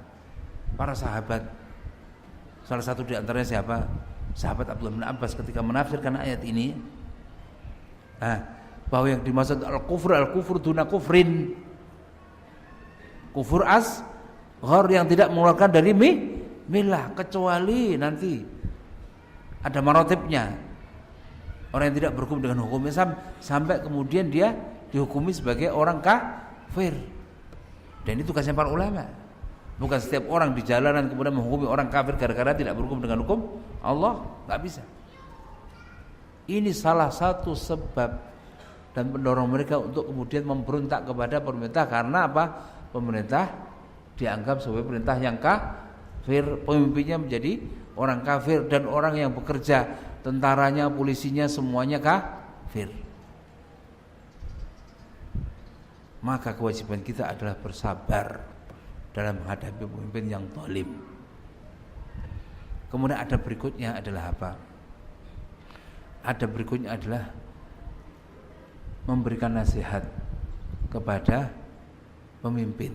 para sahabat. Salah satu di antaranya siapa? Sahabat Abdullah bin Abbas ketika menafsirkan ayat ini, bahwa yang dimaksud al-kufur duna kufrin, kufur asghar yang tidak mengeluarkan dari millah, kecuali nanti ada maratibnya. Orang yang tidak berhukum dengan hukum Islam sampai kemudian dia dihukumi sebagai orang kafir. Dan itu tugasnya para ulama. Bukan setiap orang di jalanan kemudian menghukumi orang kafir gara-gara tidak berhukum dengan hukum Allah, nggak bisa. Ini salah satu sebab dan mendorong mereka untuk kemudian memberontak kepada pemerintah. Karena apa? Pemerintah dianggap sebagai pemerintah yang kafir, pemimpinnya menjadi orang kafir, dan orang yang bekerja, tentaranya, polisinya, semuanya kafir. Maka kewajiban kita adalah bersabar dalam menghadapi pemimpin yang zalim. Kemudian ada berikutnya adalah apa? Ada berikutnya adalah memberikan nasihat kepada pemimpin.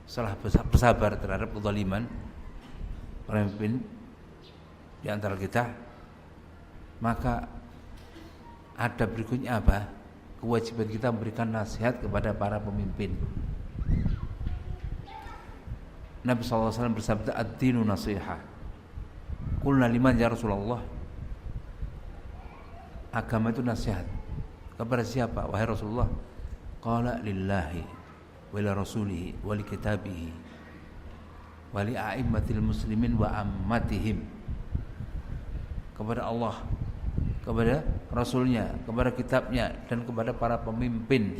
Setelah bersabar terhadap kezaliman pemimpin di antara kita, maka ada berikutnya apa? Kewajiban kita memberikan nasihat kepada para pemimpin. Nabi SAW bersabda, ad-dinu nasihah. Qulna liman ya Rasulullah? Agama itu nasihat. Kepada siapa wahai Rasulullah? Qala lillahi wa li rasulihi wa li kitabihi wa li a'immatil muslimin wa ammatihim. Kepada Allah, kepada Rasulnya, kepada kitabnya, dan kepada para pemimpin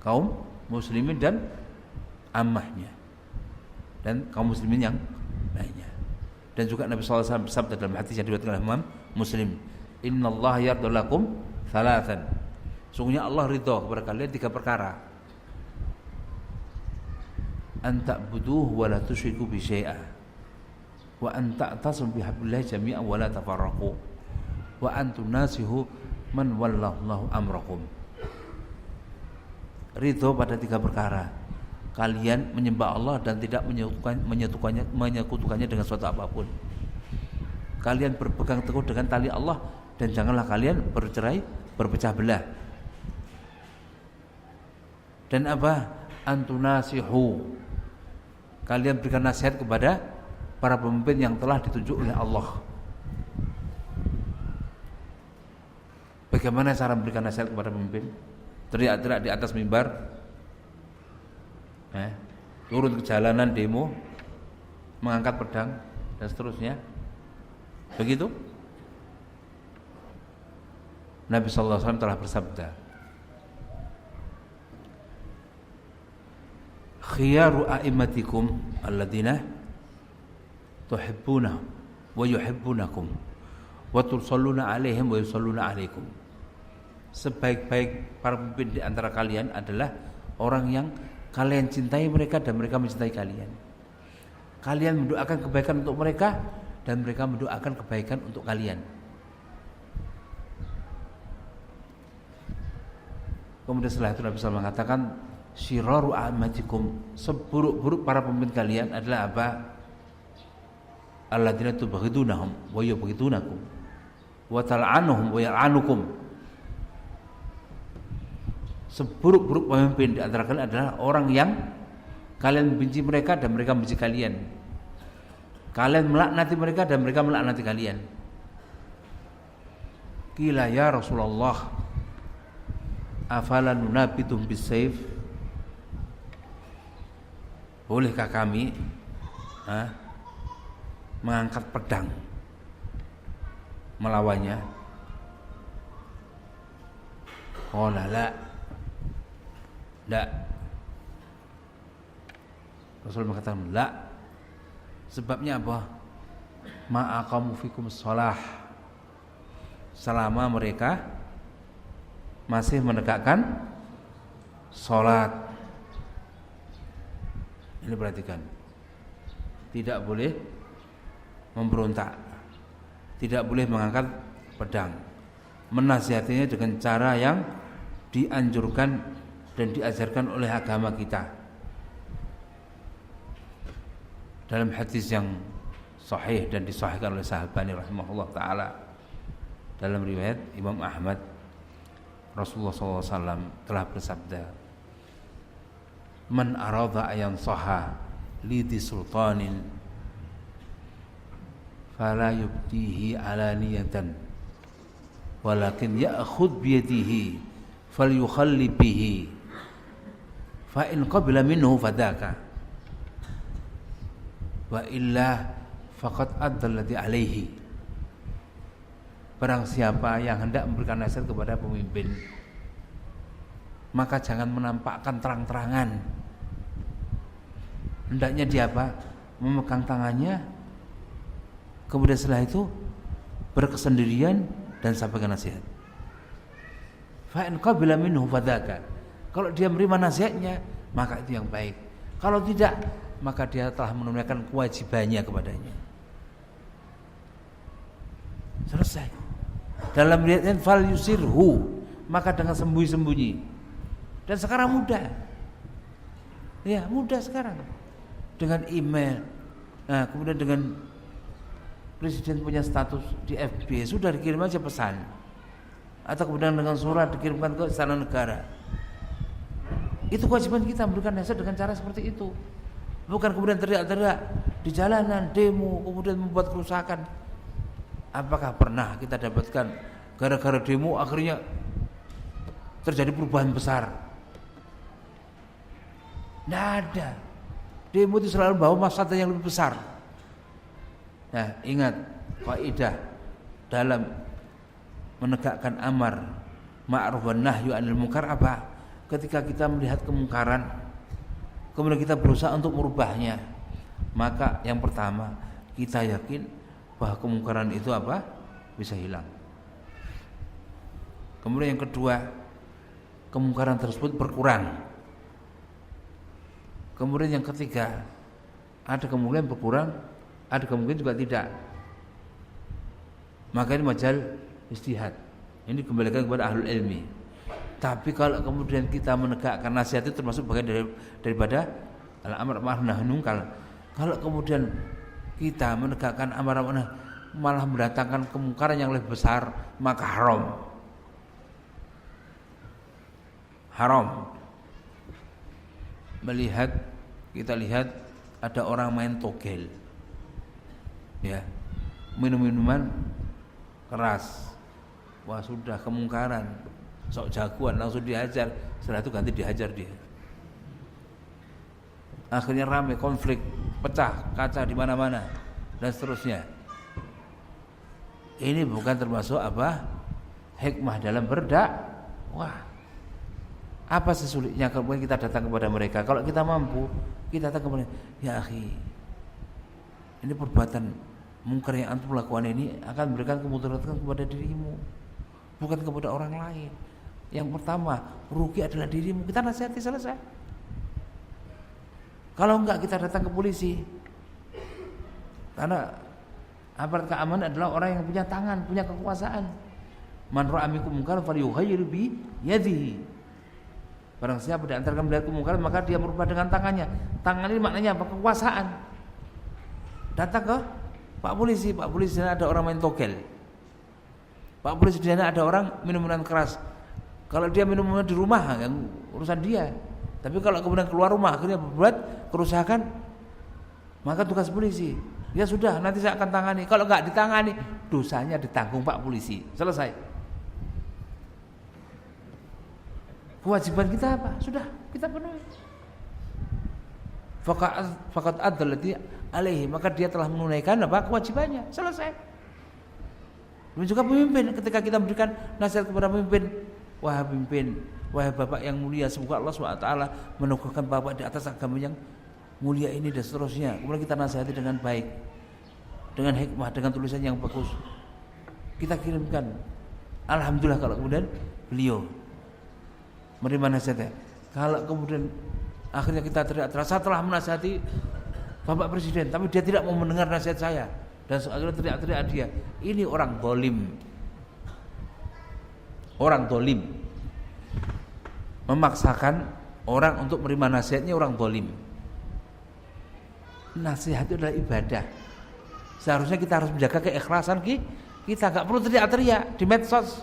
kaum muslimin dan ammahnya, dan kaum muslimin yang lainnya. Dan juga Nabi SAW bersabda dalam hadis yang diriwayatkan oleh Imam Muslim, innallaha yarda lakum thalathan. Sungguhnya Allah ridha kepada kalian 3 perkara. An ta'buduhu wa la tusyriku bi syai'a, wa an ta'tasimu bihablillahi jami'an wa la tafarraqu, wa an tunasihu man wallahu amrakum. Ridho pada 3 perkara. Kalian menyembah Allah dan tidak menyekutukannya dengan suatu apapun. Kalian berpegang teguh dengan tali Allah, dan janganlah kalian berpecah belah. Dan apa? Antunasihu. Kalian berikan nasihat kepada para pemimpin yang telah ditunjuk oleh Allah. Bagaimana cara memberikan nasihat kepada pemimpin? Teriak-teriak di atas mimbar, turun ke jalanan demo, mengangkat pedang dan seterusnya. Begitu? Nabi sallallahu alaihi wasallam telah bersabda, khiyaru a'immatikum alladzina tuhibbunahum wa yuhibbunakum wa tusalluna alaihim wa yusalluna alaikum. Sebaik-baik para pemimpin di antara kalian adalah orang yang kalian cintai mereka dan mereka mencintai kalian. Kalian mendoakan kebaikan untuk mereka dan mereka mendoakan kebaikan untuk kalian. Kemudian setelah itu Nabi SAW mengatakan, syiraru a'matikum, seburuk-buruk para pemimpin kalian adalah apa? Alladzina tubaghidunahum wa yubghidunakum wa tal'anuhum wa yal'anukum. Seburuk-buruk pemimpin di antara kalian adalah orang yang kalian membenci mereka dan mereka membenci kalian. Kalian melaknati mereka dan mereka melaknati kalian. Qila ya Rasulullah, afala nunabitum bisayf? Bolehkah kami mengangkat pedang melawannya? Qala la. Tidak. Rasul mengatakan la. Sebabnya apa? Ma'aqamu fikum shalah. Selama mereka masih menegakkan salat. Ini perhatikan. Tidak boleh memberontak. Tidak boleh mengangkat pedang. Menasihatinya dengan cara yang dianjurkan dan diajarkan oleh agama kita. Dalam hadis yang sahih dan disahihkan oleh Syaikh-Albani rahimahullah taala, dalam riwayat Imam Ahmad, Rasulullah SAW telah bersabda, "Man arada ayan saha lidi sultanin fala yubdihi alaniyatan walakin ya'khudh biyadihi falyukhalli bihi fa in qabila minhu fadaka wa illa faqad adda alladhi alaihi." Barang siapa yang hendak memberikan nasihat kepada pemimpin, maka jangan menampakkan terang-terangan. Hendaknya dia apa? Memegang tangannya, kemudian setelah itu berkesendirian dan sampaikan nasihat. Fa in qabila minhu fadaka. Kalau dia menerima nasihatnya, maka itu yang baik. Kalau tidak, maka dia telah menunaikan kewajibannya kepadanya. Selesai. Dalam riwayatnya fal yusirhu, maka dengan sembunyi-sembunyi. Dan sekarang mudah. Ya, mudah sekarang. Dengan email. Nah, kemudian dengan presiden punya status di FB, sudah dikirim aja pesan. Atau kemudian dengan surat dikirimkan ke istana negara. Itu kewajiban kita memberikan nasihat dengan cara seperti itu. Bukan kemudian teriak-teriak di jalanan, demo, kemudian membuat kerusakan. Apakah pernah kita dapatkan gara-gara demo akhirnya terjadi perubahan besar? Tidak ada. Demo itu selalu bawa masalah yang lebih besar. Nah, ingat kaidah dalam menegakkan amar ma'ruf wan nahyu 'anil munkar apa? Ketika kita melihat kemungkaran, kemudian kita berusaha untuk merubahnya, maka yang pertama kita yakin bahwa kemungkaran itu apa? Bisa hilang. Kemudian yang kedua, kemungkaran tersebut berkurang. Kemudian yang ketiga, ada kemungkinan berkurang, ada kemungkinan juga tidak. Maka ini majal ijtihad. Ini kembalikan kepada ahlul ilmi. Tapi kalau kemudian kita menegakkan nasihat itu termasuk bagian daripada al-amr ma'ruf nahi munkar. Kalau kemudian kita menegakkan amar ma'ruf malah mendatangkan kemungkaran yang lebih besar, maka haram. Haram. Kita lihat ada orang main togel, ya, minum-minuman keras. Wah, sudah kemungkaran, sok jagoan, langsung dihajar. Setelah itu ganti dihajar dia. Akhirnya ramai konflik, pecah kaca di mana-mana dan seterusnya. Ini bukan termasuk apa? Hikmah dalam berdakwah. Apa sesulitnya kalau kita datang kepada mereka? Kalau kita mampu, kita datang kepada mereka. Ya akhi, ini perbuatan mungkar yang antum lakukan ini akan memberikan kemudaratan kepada dirimu, bukan kepada orang lain. Yang pertama, rugi adalah dirimu. Kita nasihati, selesai. Kalau enggak, kita datang ke polisi. Karena aparat keamanan adalah orang yang punya tangan, punya kekuasaan. Man ra'a minkum munkaran falyughayyir bi yadihi. Barang siapa di antara kalian melihat kemungkaran, maka dia merubah dengan tangannya. Tangan ini maknanya apa? Kekuasaan. Datang ke Pak Polisi. Pak Polisi, di sana ada orang main togel. Pak Polisi, di sana ada orang minum-minuman keras. Kalau dia minum-minuman di rumah, yang urusan dia. Tapi kalau kemudian keluar rumah akhirnya berbuat kerusakan, maka tugas polisi. Ya sudah, nanti saya akan tangani. Kalau enggak ditangani, dosanya ditanggung Pak Polisi. Selesai. Kewajiban kita apa? Sudah, kita penuhi. Faqad adzallati alaihi, maka dia telah menunaikan apa? Kewajibannya. Selesai. Demikian juga pemimpin, ketika kita memberikan nasihat kepada pemimpin, wahai pemimpin, wahai Bapak yang mulia, semoga Allah SWT meneguhkan Bapak di atas agama yang mulia ini dan seterusnya. Kemudian kita nasihati dengan baik, dengan hikmah, dengan tulisan yang bagus. Kita kirimkan. Alhamdulillah kalau kemudian beliau menerima nasihatnya. Kalau kemudian akhirnya kita teriak-teriak, saya telah menasihati Bapak Presiden, tapi dia tidak mau mendengar nasihat saya, dan akhirnya teriak-teriak dia. Ini orang zalim. Orang zalim. Memaksakan orang untuk menerima nasihatnya orang zalim. nasihat itu adalah ibadah. Seharusnya kita harus menjaga keikhlasan kita, nggak perlu teriak-teriak di medsos.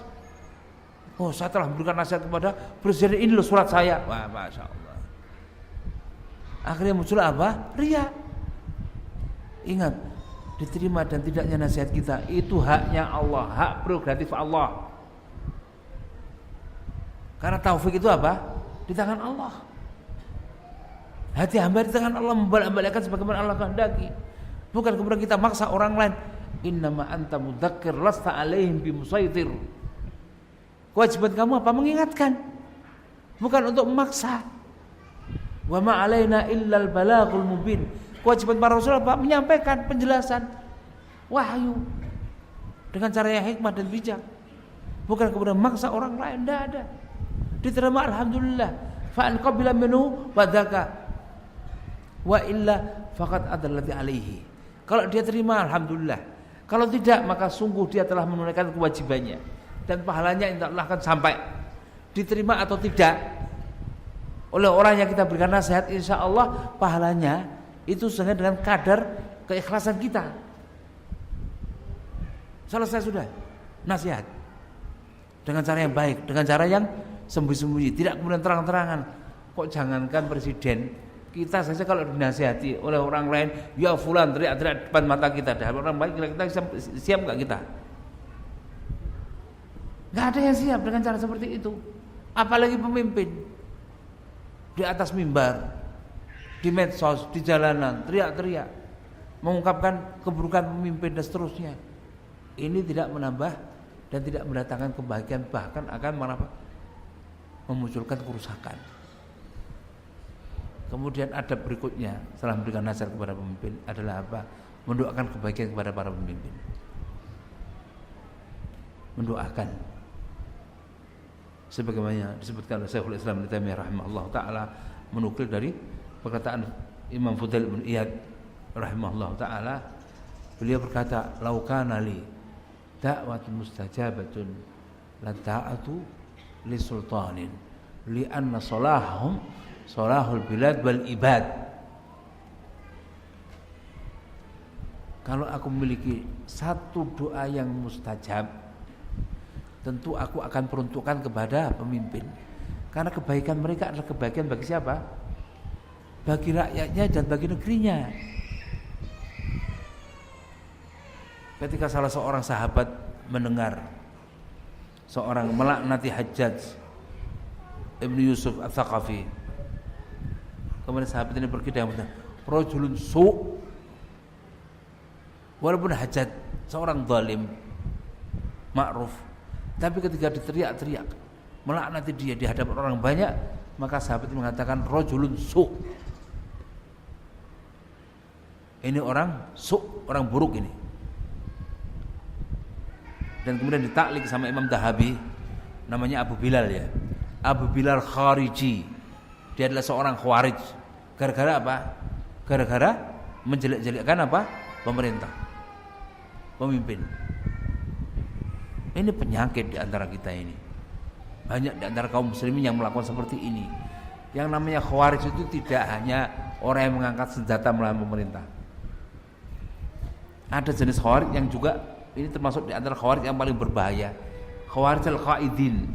Oh, saya telah memberikan nasihat kepada presiden, ini loh surat saya. Wah, masya Allah. Akhirnya muncul apa? Ria. Ingat, diterima dan tidaknya nasihat kita itu haknya Allah, hak prerogatif Allah. Karena taufik itu apa? Di tangan Allah. Hati hamba di tangan Allah, membolak-balikkan sebagaimana Allah kehendaki. Bukan kemudian kita maksa orang lain. Innama anta mudzakir lasta alaihim bimusaitir. Kewajiban kamu apa? Mengingatkan, bukan untuk memaksa. Wa ma alaina illal balaghul mubin. Kewajiban para rasul apa? Menyampaikan penjelasan wahyu dengan cara yang hikmah dan bijak. Bukan kemudian memaksa orang lain. Tidak ada. Diterima alhamdulillah. Fa an qabila minhu wadaka. Wa illa faqad adallati alaihi. Kalau dia terima alhamdulillah. Kalau tidak maka sungguh dia telah menunaikan kewajibannya. Dan pahalanya insya Allah akan sampai. Diterima atau tidak oleh orang yang kita berikan nasihat, insya Allah pahalanya itu sesuai dengan kadar keikhlasan kita. Selesai sudah nasihat dengan cara yang baik, dengan cara yang sembunyi-sembunyi, tidak kemudian terang-terangan. Kok jangankan presiden, kita saja kalau dinasihati oleh orang lain, ya fulan, teriak-teriak depan mata kita, dah orang baik, kita siap nggak kita? Nggak ada yang siap dengan cara seperti itu. Apalagi pemimpin di atas mimbar, di medsos, di jalanan, teriak-teriak, mengungkapkan keburukan pemimpin dan seterusnya. Ini tidak menambah dan tidak mendatangkan kebahagiaan, bahkan akan memunculkan kerusakan. Kemudian adab berikutnya setelah memberikan nasihat kepada pemimpin adalah apa? Mendoakan kebaikan kepada para pemimpin. Mendoakan. Sebagaimana disebutkan oleh Syekhul Islam Ibnu Taimiyah rahimahullah taala, menukil dari perkataan Imam Fudail bin Iyad rahimahullah taala, beliau berkata, "Lau kana li da'watun mustajabatun la ta'atu li sultanin li anna salahum salahul bilad wal ibad." Kalau aku memiliki satu doa yang mustajab, tentu aku akan peruntukkan kepada pemimpin. Karena kebaikan mereka adalah kebaikan bagi siapa? Bagi rakyatnya dan bagi negerinya. Ketika salah seorang sahabat mendengar seorang melaknati Hajjaj Ibnu Yusuf Ats-Tsaqafi, kemudian sahabat ini pergi dengan mengatakan, rajulun su'. Walaupun Hajjaj seorang zalim, ma'ruf, tapi ketika diteriak-teriak melaknati dia di hadapan orang banyak, maka sahabat itu mengatakan rajulun su'. Ini orang su', orang buruk ini. Dan kemudian ditaklik sama Imam Dahabi, namanya Abu Bilal ya. Abu Bilal Khariji. Dia adalah seorang khawarij. Gara-gara apa? Gara-gara menjelek-jelekkan apa? Pemerintah, pemimpin. Ini penyakit di antara kita ini. Banyak di antara kaum muslimin yang melakukan seperti ini. Yang namanya khawarij itu tidak hanya orang yang mengangkat senjata melawan pemerintah. Ada jenis khawarij yang juga, ini termasuk di antara khawarij yang paling berbahaya. Khawarij al-qaidin.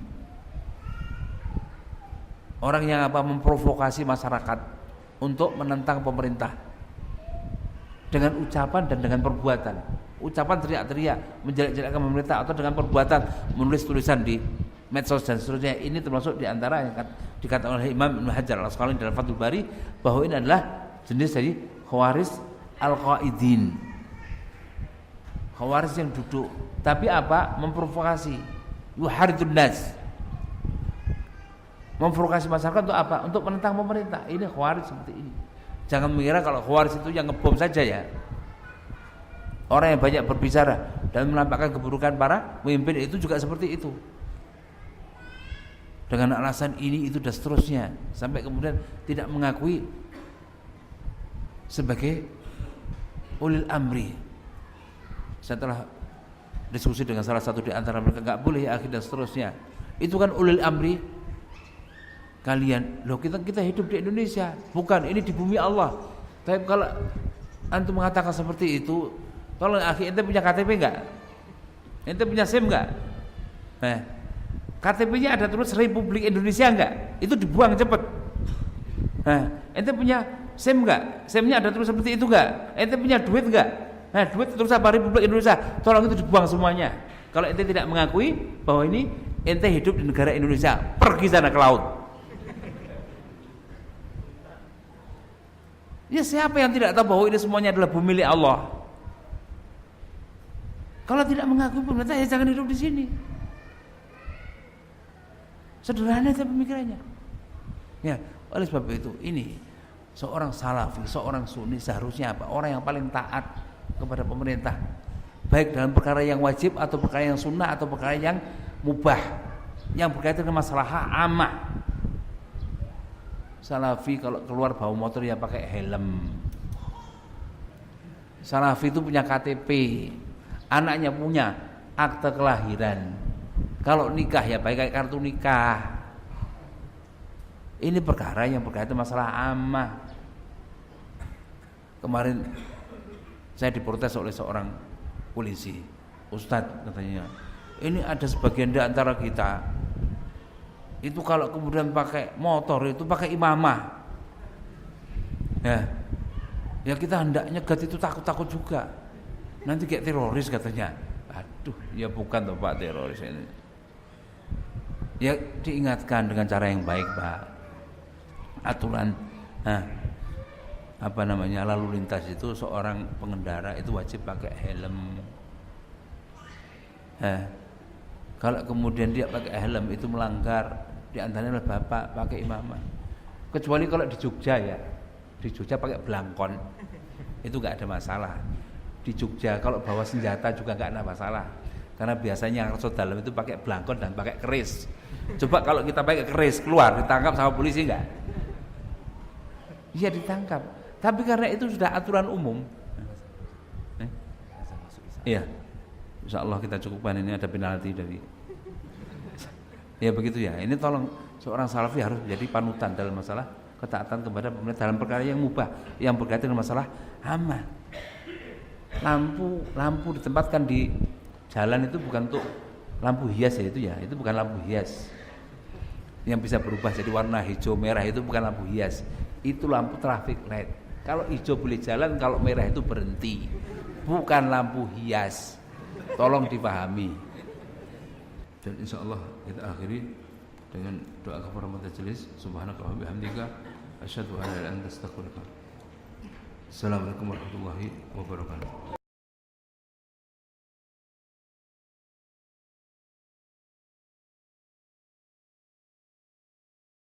Orang yang apa? Memprovokasi masyarakat untuk menentang pemerintah dengan ucapan dan dengan perbuatan. Ucapan teriak-teriak, menjelek-jelekkan pemerintah, atau dengan perbuatan menulis tulisan di medsos dan seterusnya. Ini termasuk di antara yang dikatakan oleh Imam Ibnu Hajar Al-Asqalani dalam Fathul Bari, bahwa ini adalah jenis dari khawarij al-qaidin. Khawarij yang duduk, tapi apa? Memprovokasi. Yuharidun nas. Memprovokasi masyarakat untuk apa? Untuk menentang pemerintah. Ini khawarij seperti ini. Jangan mengira kalau khawarij itu yang ngebom saja ya. Orang yang banyak berbicara dan menampakkan keburukan para pemimpin itu juga seperti itu. Dengan alasan ini, itu dan seterusnya, sampai kemudian tidak mengakui sebagai ulil amri. Saya telah diskusi dengan salah satu di antara mereka, enggak boleh ya akhir dan seterusnya. Itu kan ulil amri kalian. Loh, kita hidup di Indonesia, bukan, ini di bumi Allah. Tapi kalau antum mengatakan seperti itu, tolong akhi, ente punya KTP enggak? Ente punya SIM enggak? KTP-nya ada tulis Republik Indonesia enggak? Itu dibuang cepet. Ente punya SIM enggak? SIM-nya ada tulis seperti itu enggak? Ente punya duit enggak? Duit terus apa Republik Indonesia? Tolong itu dibuang semuanya. Kalau ente tidak mengakui bahwa ini ente hidup di negara Indonesia, pergi sana ke laut. Ya siapa yang tidak tahu bahwa ini semuanya adalah bumi milik Allah? Kalau tidak mengakui pemerintah, ya jangan hidup di sini. Sederhana itu pemikirannya. Ya, oleh sebab itu ini seorang salafi, seorang sunni seharusnya apa? Orang yang paling taat kepada pemerintah, baik dalam perkara yang wajib atau perkara yang sunnah atau perkara yang mubah, yang berkaitan dengan masalah amah. Salafi kalau keluar bawa motor ya pakai helm. Salafi itu punya KTP, anaknya punya akte kelahiran. Kalau nikah ya pakai kartu nikah. Ini perkara yang berkaitan masalah amah. Kemarin saya diprotes oleh seorang polisi. Ustadz katanya, ini ada sebagian di antara kita itu kalau kemudian pakai motor itu pakai imamah. Ya kita hendak nyegat itu takut-takut juga. Nanti kayak teroris katanya. Aduh, ya bukan toh Pak teroris ini. Ya diingatkan dengan cara yang baik, Pak. Aturan lalu lintas itu seorang pengendara itu wajib pakai helm. Kalau kemudian dia pakai helm itu melanggar, di antaranya adalah bapak pakai imamah. Kecuali kalau di Jogja ya, di Jogja pakai belangkon, itu nggak ada masalah. Di Jogja kalau bawa senjata juga nggak ada masalah, karena biasanya yang masuk dalam itu pakai belangkon dan pakai keris. Coba kalau kita pakai keris keluar ditangkap sama polisi nggak? Iya ditangkap. Tapi karena itu sudah aturan umum. Iya. Insya Allah kita cukupkan, ini ada penalti dari. Ya begitu ya. Ini tolong seorang salafi harus menjadi panutan dalam masalah ketaatan kepada pemerintah dalam perkara yang mubah, yang berkaitan dengan masalah aman. Lampu ditempatkan di jalan itu bukan untuk lampu hias ya, itu bukan lampu hias. Yang bisa berubah jadi warna hijau merah itu bukan lampu hias. Itu lampu traffic light. Kalau hijau boleh jalan, kalau merah itu berhenti. Bukan lampu hias. Tolong dipahami. Dan insyaallah kita akhiri dengan doa kafaratul majelis. Subhanakallahumma bihamdika asyhadu an la ilaha illa anta astaghfiruka. Assalamualaikum warahmatullahi wabarakatuh.